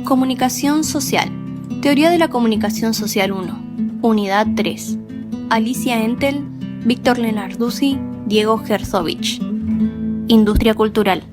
Comunicación social. Teoría de la comunicación social 1. Unidad 3. Alicia Entel, Víctor Lenarduzzi, Diego Herzovich. Industria cultural.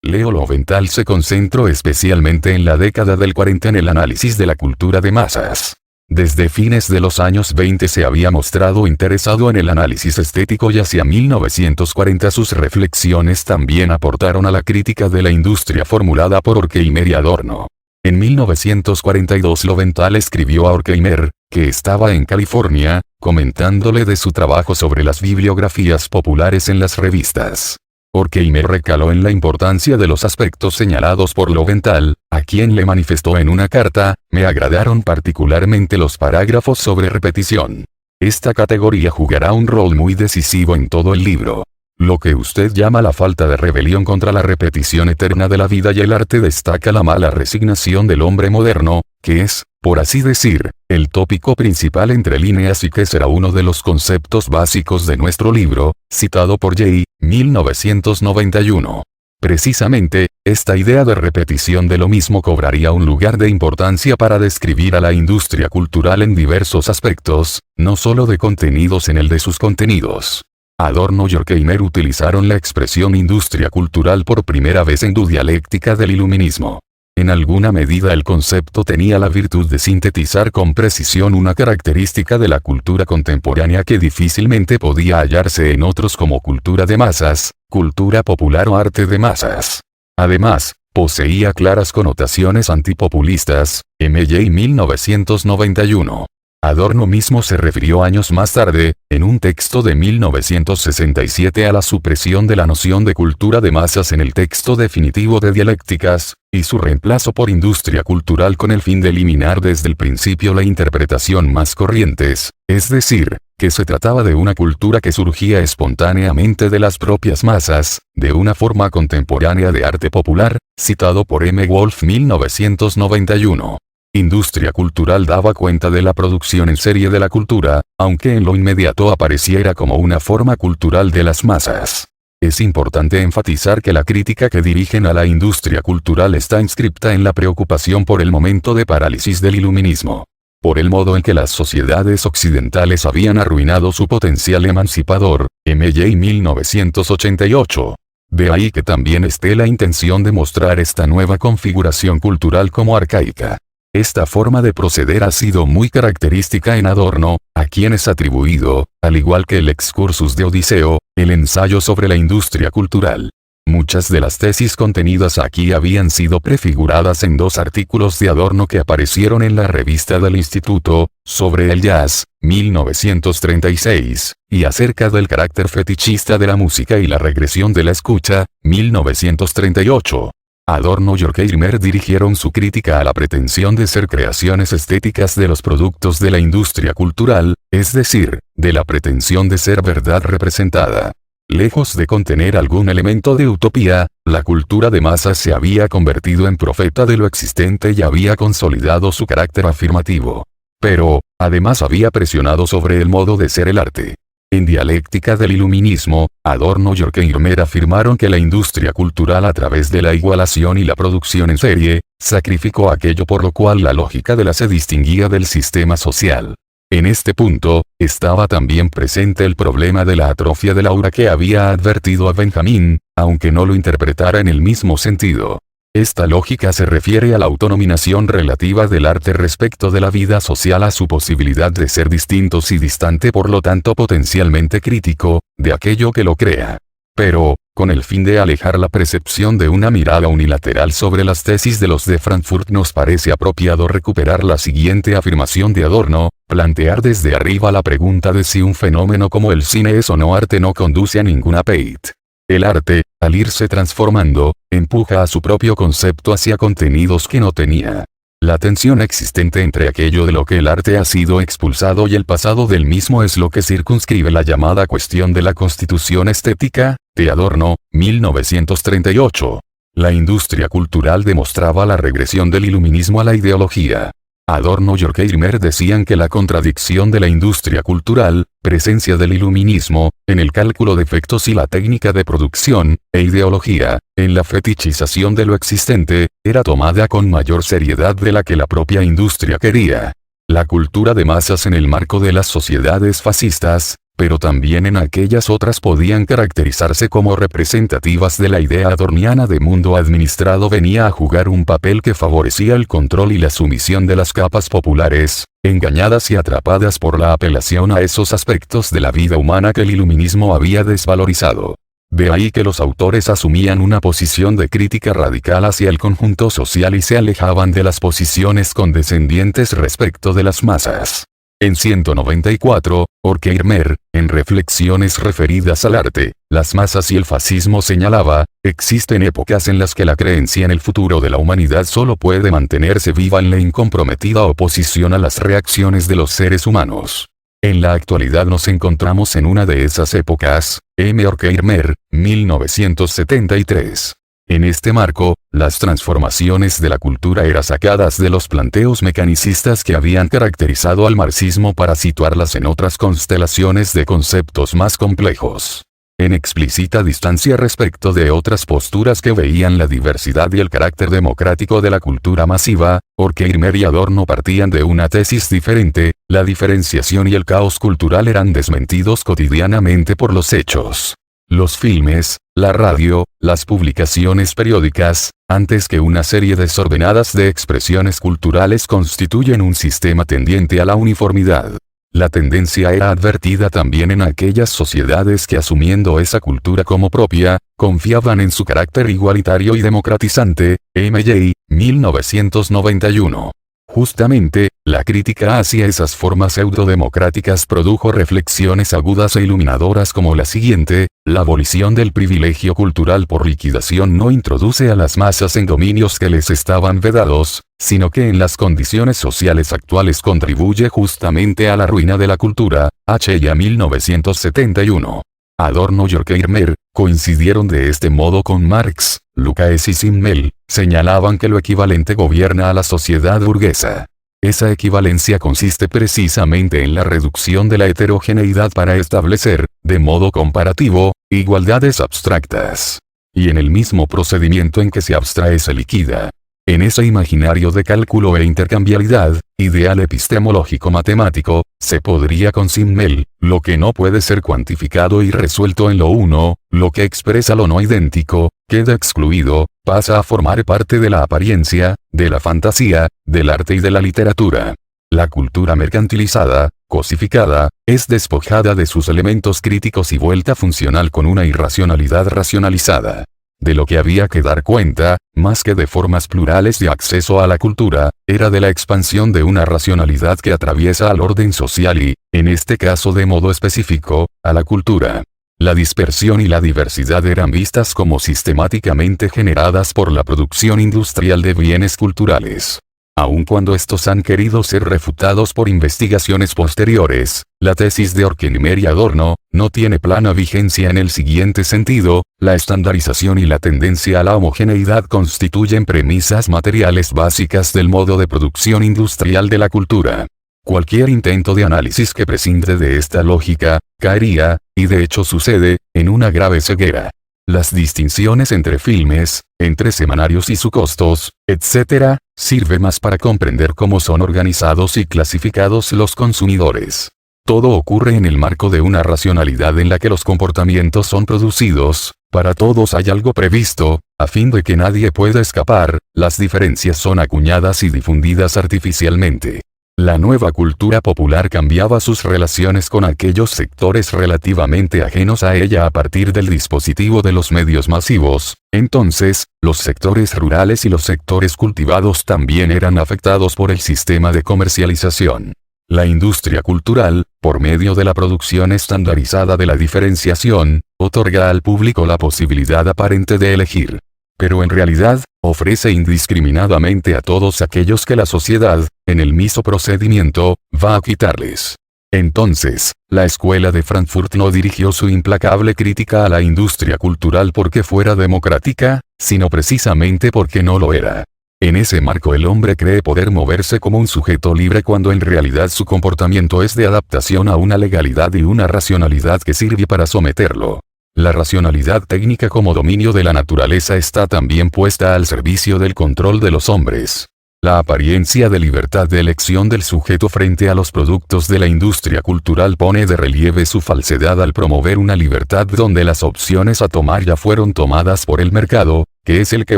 Leo Lowenthal se concentró especialmente en la década del 40 en el análisis de la cultura de masas. Desde fines de los años 20 se había mostrado interesado en el análisis estético y hacia 1940 sus reflexiones también aportaron a la crítica de la industria formulada por Horkheimer y Adorno. En 1942 Lowenthal escribió a Horkheimer, que estaba en California, comentándole de su trabajo sobre las bibliografías populares en las revistas. Horkheimer recaló en la importancia de los aspectos señalados por Lowenthal, a quien le manifestó en una carta: me agradaron particularmente los parágrafos sobre repetición. Esta categoría jugará un rol muy decisivo en todo el libro. Lo que usted llama la falta de rebelión contra la repetición eterna de la vida y el arte destaca la mala resignación del hombre moderno, que es, por así decir, el tópico principal entre líneas y que será uno de los conceptos básicos de nuestro libro, citado por Jay, 1991. Precisamente, esta idea de repetición de lo mismo cobraría un lugar de importancia para describir a la industria cultural en diversos aspectos, no solo de contenidos en el de sus contenidos. Adorno y Horkheimer utilizaron la expresión industria cultural por primera vez en su dialéctica del iluminismo. En alguna medida el concepto tenía la virtud de sintetizar con precisión una característica de la cultura contemporánea que difícilmente podía hallarse en otros como cultura de masas, cultura popular o arte de masas. Además, poseía claras connotaciones antipopulistas, M.J. 1991. Adorno mismo se refirió años más tarde, en un texto de 1967 a la supresión de la noción de cultura de masas en el texto definitivo de Dialécticas, y su reemplazo por industria cultural con el fin de eliminar desde el principio la interpretación más corrientes, es decir, que se trataba de una cultura que surgía espontáneamente de las propias masas, de una forma contemporánea de arte popular, citado por M. Wolf 1991. Industria cultural daba cuenta de la producción en serie de la cultura, aunque en lo inmediato apareciera como una forma cultural de las masas. Es importante enfatizar que la crítica que dirigen a la industria cultural está inscripta en la preocupación por el momento de parálisis del iluminismo. Por el modo en que las sociedades occidentales habían arruinado su potencial emancipador, M.J. 1988. De ahí que también esté la intención de mostrar esta nueva configuración cultural como arcaica. Esta forma de proceder ha sido muy característica en Adorno, a quien es atribuido, al igual que el Excursus de Odiseo, el ensayo sobre la industria cultural. Muchas de las tesis contenidas aquí habían sido prefiguradas en dos artículos de Adorno que aparecieron en la revista del Instituto, sobre el jazz, 1936, y acerca del carácter fetichista de la música y la regresión de la escucha, 1938. Adorno y Horkheimer dirigieron su crítica a la pretensión de ser creaciones estéticas de los productos de la industria cultural, es decir, de la pretensión de ser verdad representada. Lejos de contener algún elemento de utopía, la cultura de masas se había convertido en profeta de lo existente y había consolidado su carácter afirmativo. Pero, además había presionado sobre el modo de ser el arte. En Dialéctica del Iluminismo, Adorno y Horkheimer afirmaron que la industria cultural a través de la igualación y la producción en serie, sacrificó aquello por lo cual la lógica de la se distinguía del sistema social. En este punto, estaba también presente el problema de la atrofia del aura que había advertido a Benjamin, aunque no lo interpretara en el mismo sentido. Esta lógica se refiere a la autonominación relativa del arte respecto de la vida social, a su posibilidad de ser distintos y distante, por lo tanto potencialmente crítico, de aquello que lo crea. Pero, con el fin de alejar la percepción de una mirada unilateral sobre las tesis de los de Frankfurt, nos parece apropiado recuperar la siguiente afirmación de Adorno: plantear desde arriba la pregunta de si un fenómeno como el cine es o no arte no conduce a ninguna peit. El arte, al irse transformando, empuja a su propio concepto hacia contenidos que no tenía. La tensión existente entre aquello de lo que el arte ha sido expulsado y el pasado del mismo es lo que circunscribe la llamada cuestión de la constitución estética, de Adorno, 1938. La industria cultural demostraba la regresión del iluminismo a la ideología. Adorno y Horkheimer decían que la contradicción de la industria cultural, presencia del iluminismo, en el cálculo de efectos y la técnica de producción, e ideología, en la fetichización de lo existente, era tomada con mayor seriedad de la que la propia industria quería. La cultura de masas en el marco de las sociedades fascistas, pero también en aquellas otras podían caracterizarse como representativas de la idea adorniana de mundo administrado, venía a jugar un papel que favorecía el control y la sumisión de las capas populares, engañadas y atrapadas por la apelación a esos aspectos de la vida humana que el iluminismo había desvalorizado. De ahí que los autores asumían una posición de crítica radical hacia el conjunto social y se alejaban de las posiciones condescendientes respecto de las masas. En 194, Horkheimer, en reflexiones referidas al arte, las masas y el fascismo señalaba, existen épocas en las que la creencia en el futuro de la humanidad solo puede mantenerse viva en la incomprometida oposición a las reacciones de los seres humanos. En la actualidad nos encontramos en una de esas épocas. M. Horkheimer, 1973. En este marco, las transformaciones de la cultura eran sacadas de los planteos mecanicistas que habían caracterizado al marxismo para situarlas en otras constelaciones de conceptos más complejos. En explícita distancia respecto de otras posturas que veían la diversidad y el carácter democrático de la cultura masiva, Horkheimer y Adorno partían de una tesis diferente: la diferenciación y el caos cultural eran desmentidos cotidianamente por los hechos. Los filmes, la radio, las publicaciones periódicas, antes que una serie desordenadas de expresiones culturales, constituyen un sistema tendiente a la uniformidad. La tendencia era advertida también en aquellas sociedades que, asumiendo esa cultura como propia, confiaban en su carácter igualitario y democratizante. M.J., 1991. Justamente, la crítica hacia esas formas pseudodemocráticas produjo reflexiones agudas e iluminadoras como la siguiente: la abolición del privilegio cultural por liquidación no introduce a las masas en dominios que les estaban vedados, sino que en las condiciones sociales actuales contribuye justamente a la ruina de la cultura. H. 1971. Adorno y Horkheimer coincidieron de este modo con Marx. Lukács y Simmel señalaban que lo equivalente gobierna a la sociedad burguesa. Esa equivalencia consiste precisamente en la reducción de la heterogeneidad para establecer, de modo comparativo, igualdades abstractas. Y en el mismo procedimiento en que se abstrae se liquida. En ese imaginario de cálculo e intercambiabilidad, ideal epistemológico-matemático, se podría con Simmel, lo que no puede ser cuantificado y resuelto en lo uno, lo que expresa lo no idéntico, queda excluido, pasa a formar parte de la apariencia, de la fantasía, del arte y de la literatura. La cultura mercantilizada, cosificada, es despojada de sus elementos críticos y vuelta funcional con una irracionalidad racionalizada. De lo que había que dar cuenta, más que de formas plurales de acceso a la cultura, era de la expansión de una racionalidad que atraviesa al orden social y, en este caso de modo específico, a la cultura. La dispersión y la diversidad eran vistas como sistemáticamente generadas por la producción industrial de bienes culturales. Aun cuando estos han querido ser refutados por investigaciones posteriores, la tesis de Horkheimer y Adorno no tiene plena vigencia en el siguiente sentido: la estandarización y la tendencia a la homogeneidad constituyen premisas materiales básicas del modo de producción industrial de la cultura. Cualquier intento de análisis que prescinde de esta lógica, caería, y de hecho sucede, en una grave ceguera. Las distinciones entre filmes, entre semanarios y sus costos, etc., sirve más para comprender cómo son organizados y clasificados los consumidores. Todo ocurre en el marco de una racionalidad en la que los comportamientos son producidos, para todos hay algo previsto, a fin de que nadie pueda escapar, las diferencias son acuñadas y difundidas artificialmente. La nueva cultura popular cambiaba sus relaciones con aquellos sectores relativamente ajenos a ella a partir del dispositivo de los medios masivos. Entonces, los sectores rurales y los sectores cultivados también eran afectados por el sistema de comercialización. La industria cultural, por medio de la producción estandarizada de la diferenciación, otorga al público la posibilidad aparente de elegir. Pero en realidad, ofrece indiscriminadamente a todos aquellos que la sociedad, en el mismo procedimiento, va a quitarles. Entonces, la escuela de Frankfurt no dirigió su implacable crítica a la industria cultural porque fuera democrática, sino precisamente porque no lo era. En ese marco el hombre cree poder moverse como un sujeto libre cuando en realidad su comportamiento es de adaptación a una legalidad y una racionalidad que sirve para someterlo. La racionalidad técnica como dominio de la naturaleza está también puesta al servicio del control de los hombres. La apariencia de libertad de elección del sujeto frente a los productos de la industria cultural pone de relieve su falsedad al promover una libertad donde las opciones a tomar ya fueron tomadas por el mercado, que es el que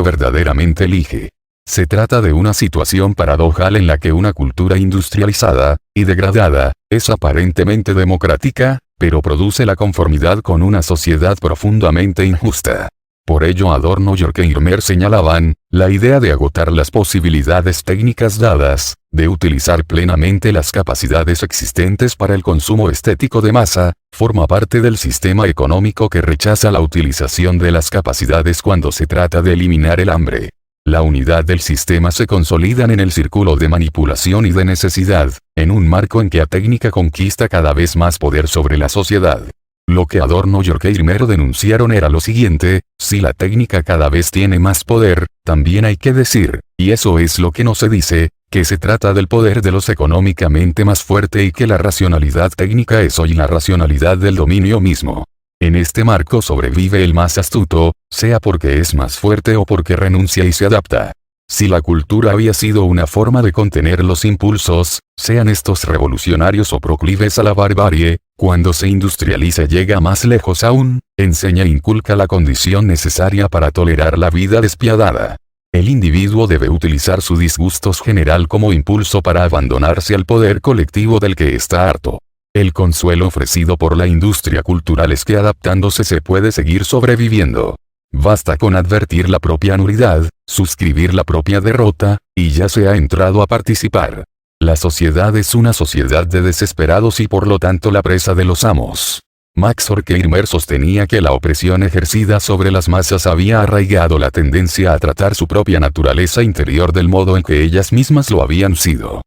verdaderamente elige. Se trata de una situación paradojal en la que una cultura industrializada y degradada es aparentemente democrática, pero produce la conformidad con una sociedad profundamente injusta. Por ello Adorno y Horkheimer señalaban, la idea de agotar las posibilidades técnicas dadas, de utilizar plenamente las capacidades existentes para el consumo estético de masa, forma parte del sistema económico que rechaza la utilización de las capacidades cuando se trata de eliminar el hambre. La unidad del sistema se consolidan en el círculo de manipulación y de necesidad, en un marco en que la técnica conquista cada vez más poder sobre la sociedad. Lo que Adorno y Horkheimer denunciaron era lo siguiente: si la técnica cada vez tiene más poder, también hay que decir, y eso es lo que no se dice, que se trata del poder de los económicamente más fuerte y que la racionalidad técnica es hoy la racionalidad del dominio mismo. En este marco sobrevive el más astuto, sea porque es más fuerte o porque renuncia y se adapta. Si la cultura había sido una forma de contener los impulsos, sean estos revolucionarios o proclives a la barbarie, cuando se industrializa llega más lejos aún, enseña e inculca la condición necesaria para tolerar la vida despiadada. El individuo debe utilizar su disgusto general como impulso para abandonarse al poder colectivo del que está harto. El consuelo ofrecido por la industria cultural es que adaptándose se puede seguir sobreviviendo. Basta con advertir la propia nulidad, suscribir la propia derrota, y ya se ha entrado a participar. La sociedad es una sociedad de desesperados y por lo tanto la presa de los amos. Max Horkheimer sostenía que la opresión ejercida sobre las masas había arraigado la tendencia a tratar su propia naturaleza interior del modo en que ellas mismas lo habían sido.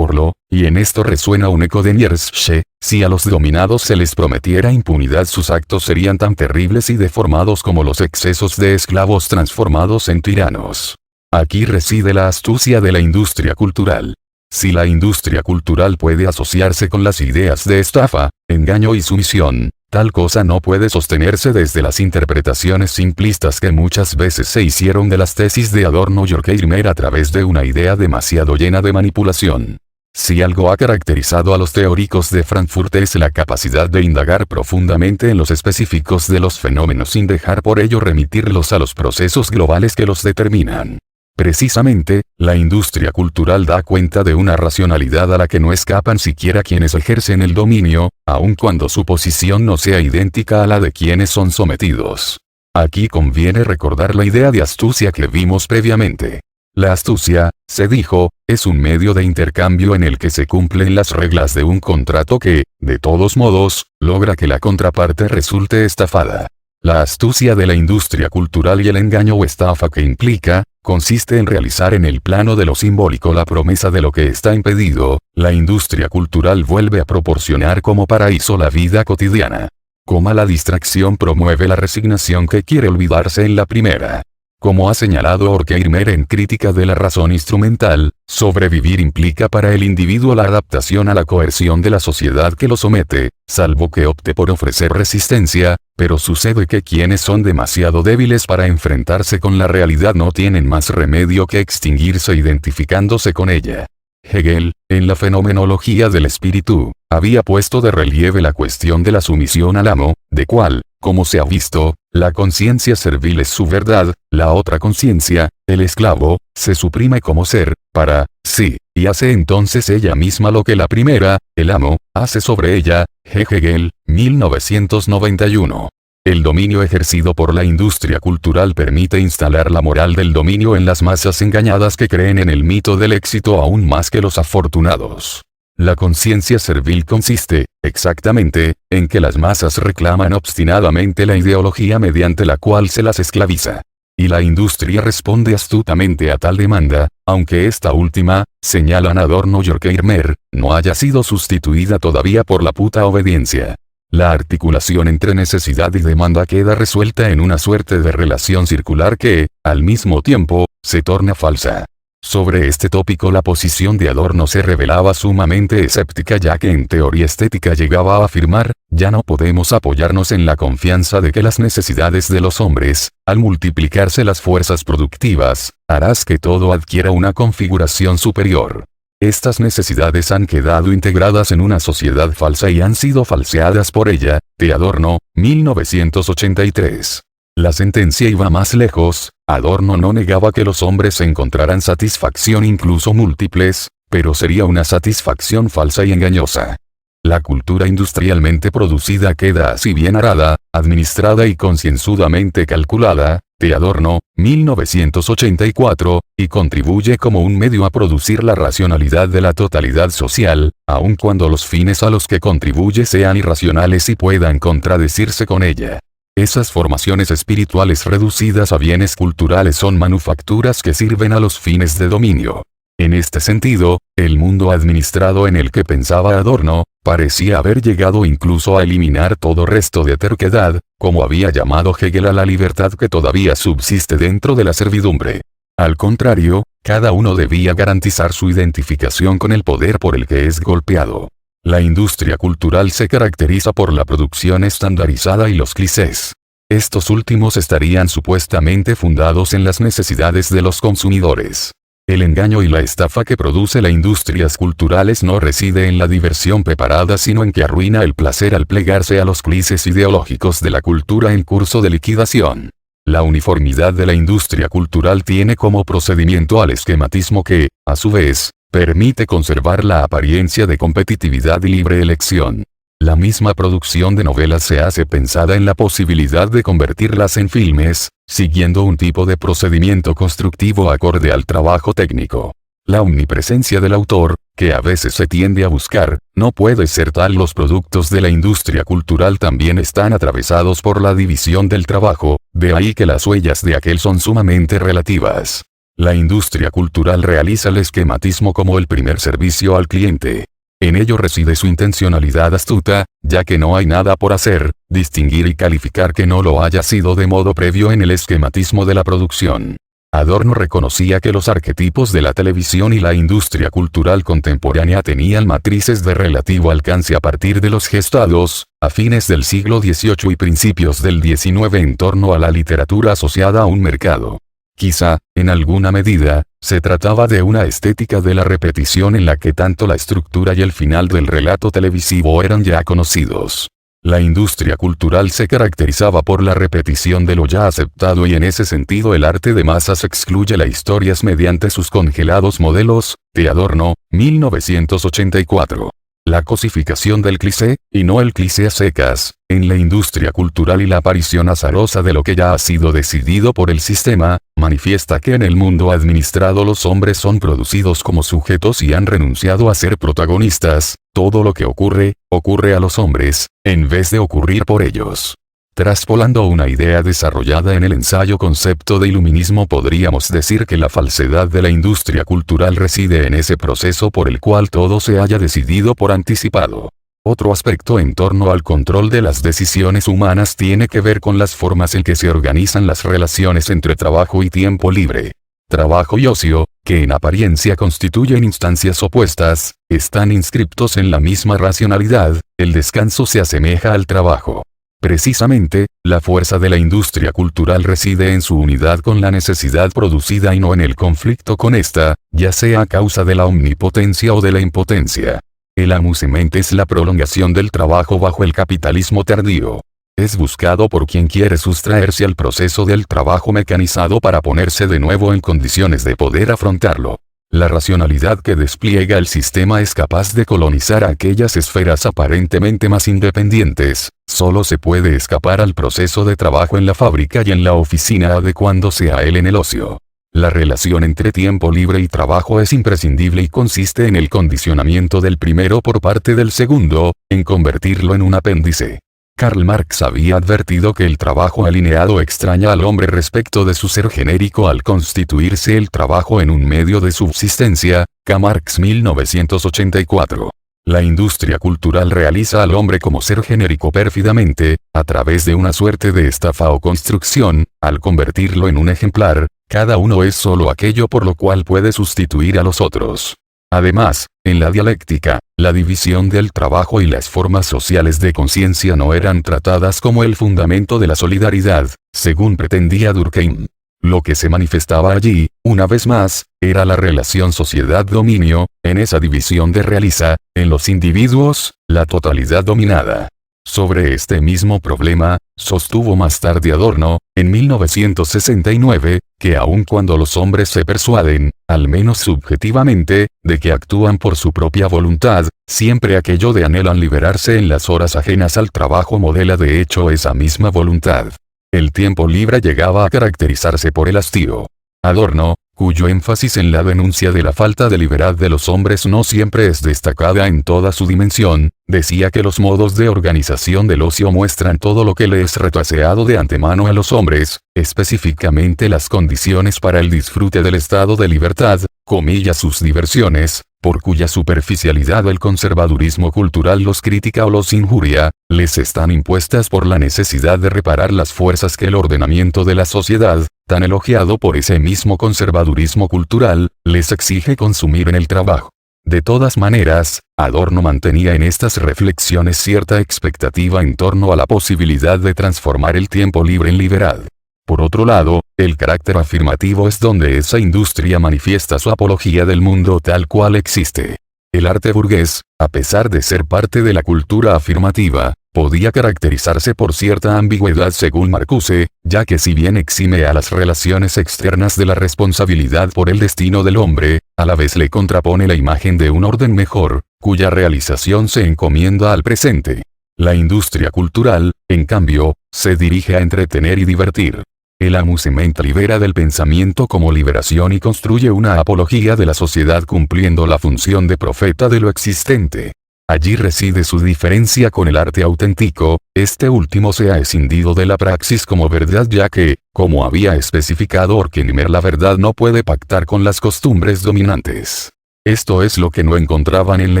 Y en esto resuena un eco de Nietzsche, si a los dominados se les prometiera impunidad sus actos serían tan terribles y deformados como los excesos de esclavos transformados en tiranos. Aquí reside la astucia de la industria cultural. Si la industria cultural puede asociarse con las ideas de estafa, engaño y sumisión, tal cosa no puede sostenerse desde las interpretaciones simplistas que muchas veces se hicieron de las tesis de Adorno y Horkheimer a través de una idea demasiado llena de manipulación. Si algo ha caracterizado a los teóricos de Frankfurt es la capacidad de indagar profundamente en los específicos de los fenómenos sin dejar por ello remitirlos a los procesos globales que los determinan. Precisamente, la industria cultural da cuenta de una racionalidad a la que no escapan siquiera quienes ejercen el dominio, aun cuando su posición no sea idéntica a la de quienes son sometidos. Aquí conviene recordar la idea de astucia que vimos previamente. La astucia, se dijo, es un medio de intercambio en el que se cumplen las reglas de un contrato que, de todos modos, logra que la contraparte resulte estafada. La astucia de la industria cultural y el engaño o estafa que implica, consiste en realizar en el plano de lo simbólico la promesa de lo que está impedido. La industria cultural vuelve a proporcionar como paraíso la vida cotidiana. Como la distracción promueve la resignación que quiere olvidarse en la primera. Como ha señalado Horkheimer en Crítica de la razón instrumental, sobrevivir implica para el individuo la adaptación a la coerción de la sociedad que lo somete, salvo que opte por ofrecer resistencia, pero sucede que quienes son demasiado débiles para enfrentarse con la realidad no tienen más remedio que extinguirse identificándose con ella. Hegel, en la fenomenología del espíritu, había puesto de relieve la cuestión de la sumisión al amo, de cual, como se ha visto, la conciencia servil es su verdad, la otra conciencia, el esclavo, se suprime como ser, para, sí, y hace entonces ella misma lo que la primera, el amo, hace sobre ella. Hegel, 1991. El dominio ejercido por la industria cultural permite instalar la moral del dominio en las masas engañadas que creen en el mito del éxito aún más que los afortunados. La conciencia servil consiste, exactamente, en que las masas reclaman obstinadamente la ideología mediante la cual se las esclaviza. Y la industria responde astutamente a tal demanda, aunque esta última, señalan Adorno y Horkheimer, no haya sido sustituida todavía por la puta obediencia. La articulación entre necesidad y demanda queda resuelta en una suerte de relación circular que, al mismo tiempo, se torna falsa. Sobre este tópico la posición de Adorno se revelaba sumamente escéptica, ya que en teoría estética llegaba a afirmar: ya no podemos apoyarnos en la confianza de que las necesidades de los hombres, al multiplicarse las fuerzas productivas, harás que todo adquiera una configuración superior. Estas necesidades han quedado integradas en una sociedad falsa y han sido falseadas por ella. De Adorno, 1983. La sentencia iba más lejos. Adorno no negaba que los hombres encontraran satisfacción incluso múltiples, pero sería una satisfacción falsa y engañosa. La cultura industrialmente producida queda así bien arada, administrada y concienzudamente calculada. De Adorno, 1984, y contribuye como un medio a producir la racionalidad de la totalidad social, aun cuando los fines a los que contribuye sean irracionales y puedan contradecirse con ella. Esas formaciones espirituales reducidas a bienes culturales son manufacturas que sirven a los fines de dominio. En este sentido, el mundo administrado en el que pensaba Adorno, parecía haber llegado incluso a eliminar todo resto de terquedad, como había llamado Hegel a la libertad que todavía subsiste dentro de la servidumbre. Al contrario, cada uno debía garantizar su identificación con el poder por el que es golpeado. La industria cultural se caracteriza por la producción estandarizada y los clichés. Estos últimos estarían supuestamente fundados en las necesidades de los consumidores. El engaño y la estafa que produce las industrias culturales no reside en la diversión preparada, sino en que arruina el placer al plegarse a los clichés ideológicos de la cultura en curso de liquidación. La uniformidad de la industria cultural tiene como procedimiento al esquematismo que, a su vez, permite conservar la apariencia de competitividad y libre elección. La misma producción de novelas se hace pensada en la posibilidad de convertirlas en filmes, siguiendo un tipo de procedimiento constructivo acorde al trabajo técnico. La omnipresencia del autor, que a veces se tiende a buscar, no puede ser tal. Los productos de la industria cultural también están atravesados por la división del trabajo, de ahí que las huellas de aquel son sumamente relativas. La industria cultural realiza el esquematismo como el primer servicio al cliente. En ello reside su intencionalidad astuta, ya que no hay nada por hacer, distinguir y calificar que no lo haya sido de modo previo en el esquematismo de la producción. Adorno reconocía que los arquetipos de la televisión y la industria cultural contemporánea tenían matrices de relativo alcance a partir de los gestados, a fines del siglo XVIII y principios del XIX en torno a la literatura asociada a un mercado. Quizá, en alguna medida, se trataba de una estética de la repetición en la que tanto la estructura y el final del relato televisivo eran ya conocidos. La industria cultural se caracterizaba por la repetición de lo ya aceptado y en ese sentido el arte de masas excluye las historias mediante sus congelados modelos. De Adorno, 1984. La cosificación del cliché, y no el cliché a secas, en la industria cultural y la aparición azarosa de lo que ya ha sido decidido por el sistema, manifiesta que en el mundo administrado los hombres son producidos como sujetos y han renunciado a ser protagonistas. Todo lo que ocurre, ocurre a los hombres, en vez de ocurrir por ellos. Traspolando una idea desarrollada en el ensayo Concepto de Iluminismo, podríamos decir que la falsedad de la industria cultural reside en ese proceso por el cual todo se haya decidido por anticipado. Otro aspecto en torno al control de las decisiones humanas tiene que ver con las formas en que se organizan las relaciones entre trabajo y tiempo libre. Trabajo y ocio, que en apariencia constituyen instancias opuestas, están inscriptos en la misma racionalidad. El descanso se asemeja al trabajo. Precisamente, la fuerza de la industria cultural reside en su unidad con la necesidad producida y no en el conflicto con esta, ya sea a causa de la omnipotencia o de la impotencia. El amusement es la prolongación del trabajo bajo el capitalismo tardío. Es buscado por quien quiere sustraerse al proceso del trabajo mecanizado para ponerse de nuevo en condiciones de poder afrontarlo. La racionalidad que despliega el sistema es capaz de colonizar aquellas esferas aparentemente más independientes. Solo se puede escapar al proceso de trabajo en la fábrica y en la oficina adecuándose a él en el ocio. La relación entre tiempo libre y trabajo es imprescindible y consiste en el condicionamiento del primero por parte del segundo, en convertirlo en un apéndice. Karl Marx había advertido que el trabajo alineado extraña al hombre respecto de su ser genérico al constituirse el trabajo en un medio de subsistencia. K. Marx 1984. La industria cultural realiza al hombre como ser genérico pérfidamente, a través de una suerte de estafa o construcción, al convertirlo en un ejemplar, Cada uno es solo aquello por lo cual puede sustituir a los otros. Además, en la dialéctica, la división del trabajo y las formas sociales de conciencia no eran tratadas como el fundamento de la solidaridad, según pretendía Durkheim. Lo que se manifestaba allí, una vez más, era la relación sociedad-dominio, en esa división de realiza, en los individuos, la totalidad dominada. Sobre este mismo problema, sostuvo más tarde Adorno, en 1969, que aun cuando los hombres se persuaden, al menos subjetivamente, de que actúan por su propia voluntad, siempre aquello de anhelan liberarse en las horas ajenas al trabajo modela de hecho esa misma voluntad. El tiempo libre llegaba a caracterizarse por el hastío. Adorno, cuyo énfasis en la denuncia de la falta de libertad de los hombres no siempre es destacada en toda su dimensión, decía que los modos de organización del ocio muestran todo lo que le es retaseado de antemano a los hombres, específicamente las condiciones para el disfrute del estado de libertad, comillas sus diversiones, por cuya superficialidad el conservadurismo cultural los critica o los injuria, les están impuestas por la necesidad de reparar las fuerzas que el ordenamiento de la sociedad, tan elogiado por ese mismo conservadurismo cultural, les exige consumir en el trabajo. De todas maneras, Adorno mantenía en estas reflexiones cierta expectativa en torno a la posibilidad de transformar el tiempo libre en libertad. Por otro lado, el carácter afirmativo es donde esa industria manifiesta su apología del mundo tal cual existe. El arte burgués, a pesar de ser parte de la cultura afirmativa, podía caracterizarse por cierta ambigüedad según Marcuse, ya que si bien exime a las relaciones externas de la responsabilidad por el destino del hombre, a la vez le contrapone la imagen de un orden mejor, cuya realización se encomienda al presente. La industria cultural, en cambio, se dirige a entretener y divertir. El amusement libera del pensamiento como liberación y construye una apología de la sociedad cumpliendo la función de profeta de lo existente. Allí reside su diferencia con el arte auténtico, este último se ha escindido de la praxis como verdad ya que, como había especificado Horkheimer, la verdad no puede pactar con las costumbres dominantes. Esto es lo que no encontraban en la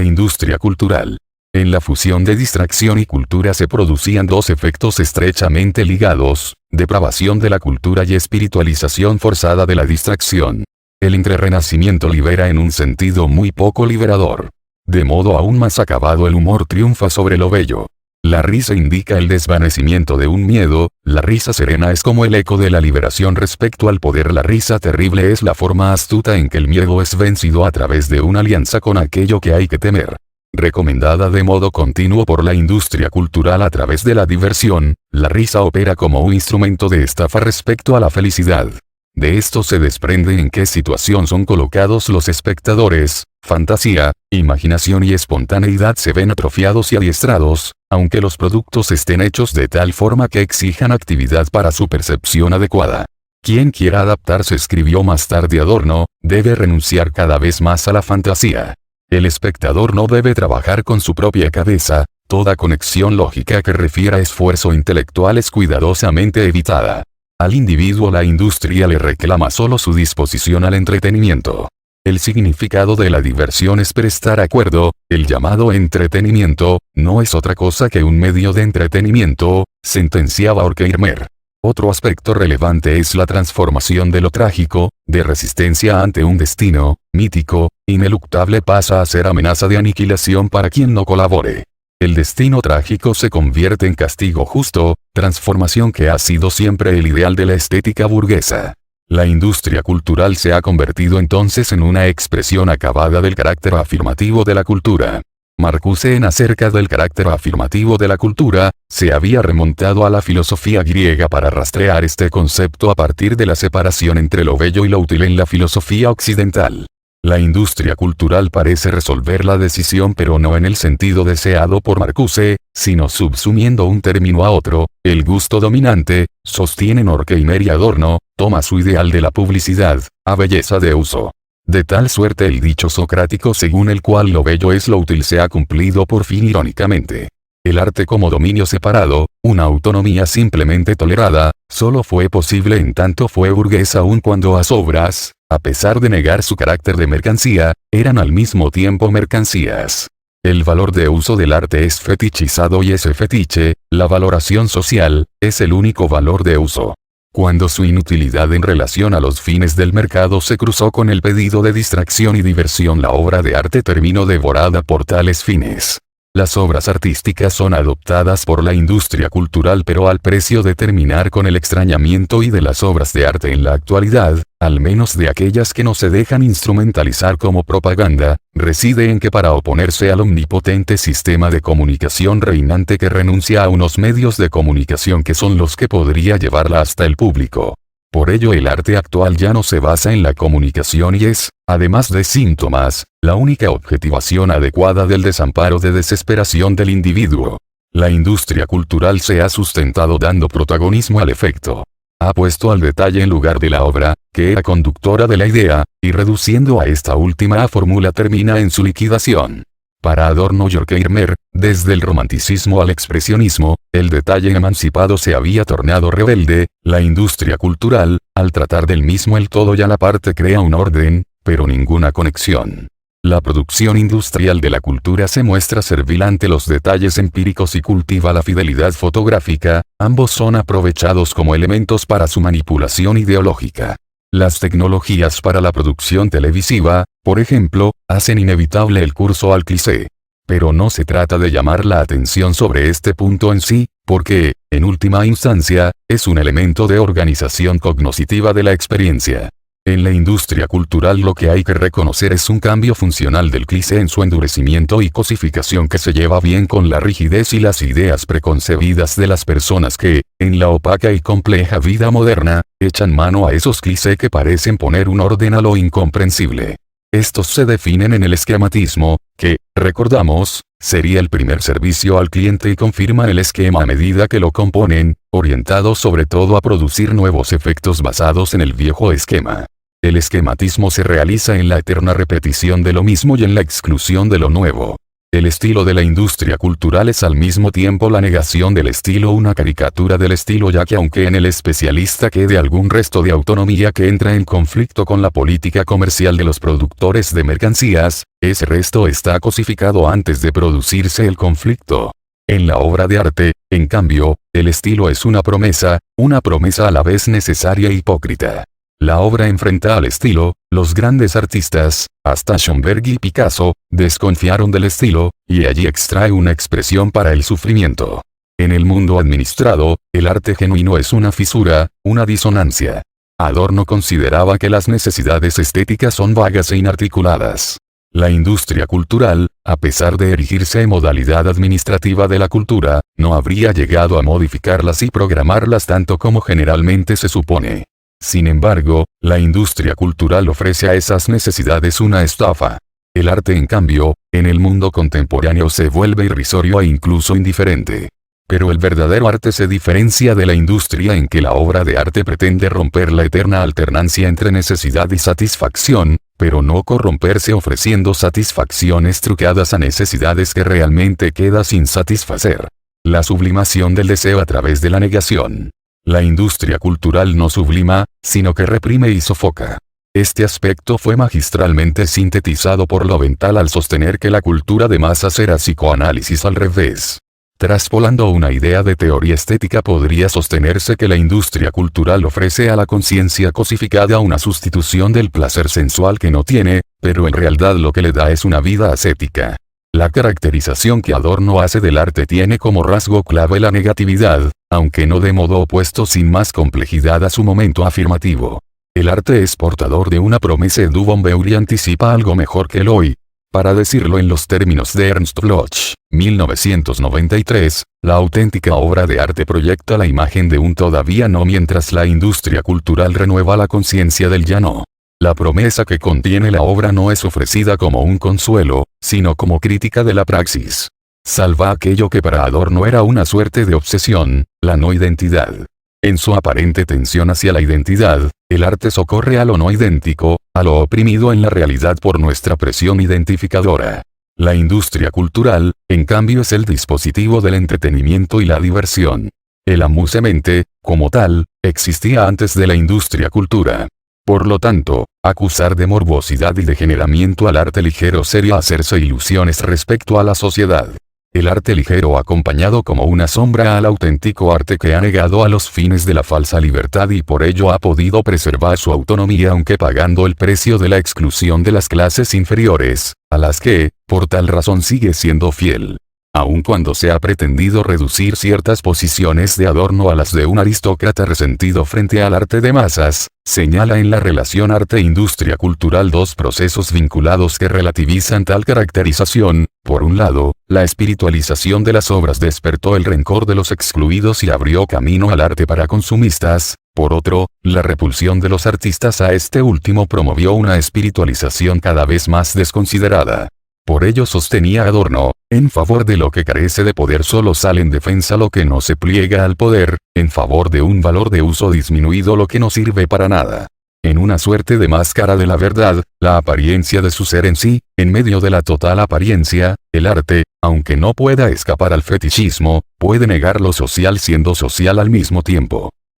industria cultural. En la fusión de distracción y cultura se producían dos efectos estrechamente ligados, depravación de la cultura y espiritualización forzada de la distracción. El entrerenacimiento libera en un sentido muy poco liberador. De modo aún más acabado el humor triunfa sobre lo bello. La risa indica el desvanecimiento de un miedo, la risa serena es como el eco de la liberación respecto al poder, la risa terrible es la forma astuta en que el miedo es vencido a través de una alianza con aquello que hay que temer. Recomendada de modo continuo por la industria cultural a través de la diversión, la risa opera como un instrumento de estafa respecto a la felicidad. De esto se desprende en qué situación son colocados los espectadores, fantasía, imaginación y espontaneidad se ven atrofiados y adiestrados, aunque los productos estén hechos de tal forma que exijan actividad para su percepción adecuada. Quien quiera adaptarse, escribió más tarde Adorno, debe renunciar cada vez más a la fantasía. El espectador no debe trabajar con su propia cabeza, toda conexión lógica que refiera a esfuerzo intelectual es cuidadosamente evitada. Al individuo la industria le reclama solo su disposición al entretenimiento. El significado de la diversión es prestar acuerdo, el llamado entretenimiento, no es otra cosa que un medio de entretenimiento, sentenciaba Horkheimer. Otro aspecto relevante es la transformación de lo trágico, de resistencia ante un destino, mítico, ineluctable pasa a ser amenaza de aniquilación para quien no colabore. El destino trágico se convierte en castigo justo, transformación que ha sido siempre el ideal de la estética burguesa. La industria cultural se ha convertido entonces en una expresión acabada del carácter afirmativo de la cultura. Marcuse en acerca del carácter afirmativo de la cultura, se había remontado a la filosofía griega para rastrear este concepto a partir de la separación entre lo bello y lo útil en la filosofía occidental. La industria cultural parece resolver la decisión, pero no en el sentido deseado por Marcuse, sino subsumiendo un término a otro, el gusto dominante, sostienen Horkheimer y Adorno, toma su ideal de la publicidad, a belleza de uso. De tal suerte el dicho socrático según el cual lo bello es lo útil se ha cumplido por fin irónicamente. El arte como dominio separado, una autonomía simplemente tolerada, solo fue posible en tanto fue burgués aun cuando las obras, a pesar de negar su carácter de mercancía, eran al mismo tiempo mercancías. El valor de uso del arte es fetichizado y ese fetiche, la valoración social, es el único valor de uso. cuando su inutilidad en relación a los fines del mercado se cruzó con el pedido de distracción y diversión, la obra de arte terminó devorada por tales fines. Las obras artísticas son adoptadas por la industria cultural, pero al precio de terminar con el extrañamiento y de las obras de arte en la actualidad, al menos de aquellas que no se dejan instrumentalizar como propaganda, reside en que para oponerse al omnipotente sistema de comunicación reinante que renuncia a unos medios de comunicación que son los que podría llevarla hasta el público. Por ello el arte actual ya no se basa en la comunicación y es, además de síntomas, la única objetivación adecuada del desamparo de desesperación del individuo. La industria cultural se ha sustentado dando protagonismo al efecto. Ha puesto al detalle en lugar de la obra, que era conductora de la idea, y reduciendo a esta última a fórmula termina en su liquidación. Para Adorno y Horkheimer, desde el romanticismo al expresionismo, el detalle emancipado se había tornado rebelde. La industria cultural, al tratar del mismo el todo y a la parte, crea un orden, pero ninguna conexión. La producción industrial de la cultura se muestra servil ante los detalles empíricos y cultiva la fidelidad fotográfica, ambos son aprovechados como elementos para su manipulación ideológica. Las tecnologías para la producción televisiva, por ejemplo, hacen inevitable el curso al cliché. Pero no se trata de llamar la atención sobre este punto en sí, porque, en última instancia, es un elemento de organización cognoscitiva de la experiencia. En la industria cultural lo que hay que reconocer es un cambio funcional del cliché en su endurecimiento y cosificación que se lleva bien con la rigidez y las ideas preconcebidas de las personas que, en la opaca y compleja vida moderna, echan mano a esos clichés que parecen poner un orden a lo incomprensible. Estos se definen en el esquematismo, que, recordamos, sería el primer servicio al cliente y confirma el esquema a medida que lo componen, orientados sobre todo a producir nuevos efectos basados en el viejo esquema. El esquematismo se realiza en la eterna repetición de lo mismo y en la exclusión de lo nuevo. El estilo de la industria cultural es al mismo tiempo la negación del estilo, una caricatura del estilo, ya que aunque en el especialista quede algún resto de autonomía que entra en conflicto con la política comercial de los productores de mercancías, ese resto está cosificado antes de producirse el conflicto. En la obra de arte, en cambio, el estilo es una promesa a la vez necesaria e hipócrita. La obra enfrenta al estilo. Los grandes artistas, hasta Schoenberg y Picasso, desconfiaron del estilo, y allí extrae una expresión para el sufrimiento. En el mundo administrado, el arte genuino es una fisura, una disonancia. Adorno consideraba que las necesidades estéticas son vagas e inarticuladas. La industria cultural, a pesar de erigirse en modalidad administrativa de la cultura, no habría llegado a modificarlas y programarlas tanto como generalmente se supone. Sin embargo, la industria cultural ofrece a esas necesidades una estafa. El arte, en cambio, en el mundo contemporáneo se vuelve irrisorio e incluso indiferente. Pero el verdadero arte se diferencia de la industria en que la obra de arte pretende romper la eterna alternancia entre necesidad y satisfacción, pero no corromperse ofreciendo satisfacciones truqueadas a necesidades que realmente quedan sin satisfacer. La sublimación del deseo a través de la negación. La industria cultural no sublima, sino que reprime y sofoca. Este aspecto fue magistralmente sintetizado por Lowenthal al sostener que la cultura de masas era psicoanálisis al revés. Traspolando una idea de teoría estética, podría sostenerse que la industria cultural ofrece a la conciencia cosificada una sustitución del placer sensual que no tiene, pero en realidad lo que le da es una vida ascética. La caracterización que Adorno hace del arte tiene como rasgo clave la negatividad, aunque no de modo opuesto, sin más complejidad a su momento afirmativo. El arte es portador de una promesa. Du Bombeur y anticipa algo mejor que el hoy. Para decirlo en los términos de Ernst Bloch, 1993, la auténtica obra de arte proyecta la imagen de un todavía no, mientras la industria cultural renueva la conciencia del ya no. La promesa que contiene la obra no es ofrecida como un consuelo, sino como crítica de la praxis. Salva aquello que para Adorno era una suerte de obsesión, la no identidad. En su aparente tensión hacia la identidad, el arte socorre a lo no idéntico, a lo oprimido en la realidad por nuestra presión identificadora. La industria cultural, en cambio, es el dispositivo del entretenimiento y la diversión. El amusement, como tal, existía antes de la industria cultura. Por lo tanto, acusar de morbosidad y degeneramiento al arte ligero sería hacerse ilusiones respecto a la sociedad. El arte ligero acompañado como una sombra al auténtico arte que ha negado a los fines de la falsa libertad y por ello ha podido preservar su autonomía aunque pagando el precio de la exclusión de las clases inferiores, a las que, por tal razón sigue siendo fiel. Aun cuando se ha pretendido reducir ciertas posiciones de adorno a las de un aristócrata resentido frente al arte de masas, señala en la relación arte-industria cultural dos procesos vinculados que relativizan tal caracterización. Por un lado, la espiritualización de las obras despertó el rencor de los excluidos y abrió camino al arte para consumistas. Por otro, la repulsión de los artistas a este último promovió una espiritualización cada vez más desconsiderada. Por ello sostenía Adorno, en favor de lo que carece de poder solo sale en defensa lo que no se pliega al poder, en favor de un valor de uso disminuido lo que no sirve para nada. En una suerte de máscara de la verdad, la apariencia de su ser en sí, en medio de la total apariencia, el arte, aunque no pueda escapar al fetichismo, puede negar lo social siendo social al mismo tiempo.